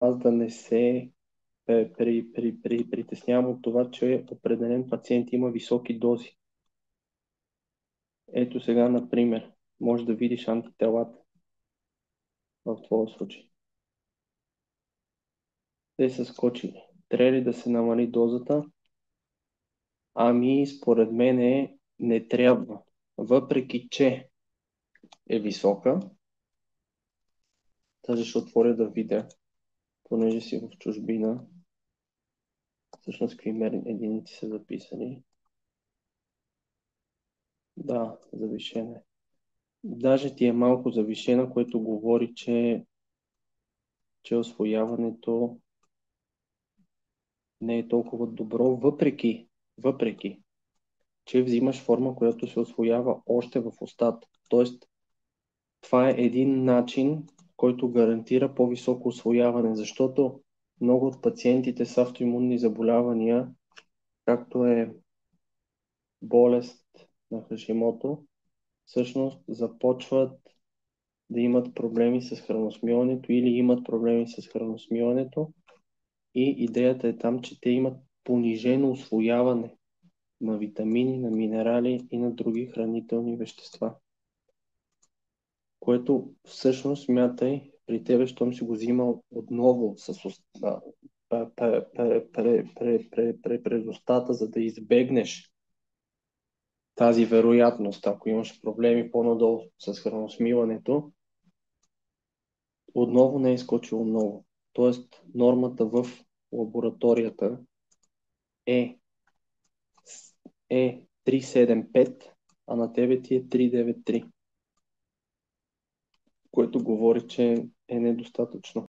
аз да не се притеснявам от това, че определен пациент има високи дози. Ето сега, например, може да видиш антителата в твоя случай. Те са скочили. Трябва ли да се намали дозата? Ами, според мен не трябва. Въпреки, че е висока, даже ще отворя да видя, понеже си в чужбина, всъщност какви мерни единици са записани. Да, завишена е. Даже ти е малко завишена, което говори, че освояването не е толкова добро, въпреки, че взимаш форма, която се освоява още в устата. Тоест, това е един начин, който гарантира по-високо освояване, защото много от пациентите с автоимунни заболявания, както е болест на Хашимото, всъщност започват да имат проблеми с храносмилането или имат проблеми с храносмилането и идеята е там, че те имат понижено усвояване на витамини, на минерали и на други хранителни вещества. Което всъщност смятай при тебе, щом си го взимал отново през устата, за да избегнеш тази вероятност, ако имаш проблеми по-надолу с храносмилането, отново не е изкочило много. Тоест нормата в лабораторията е 375, а на тебе ти е 393, което говори, че е недостатъчно.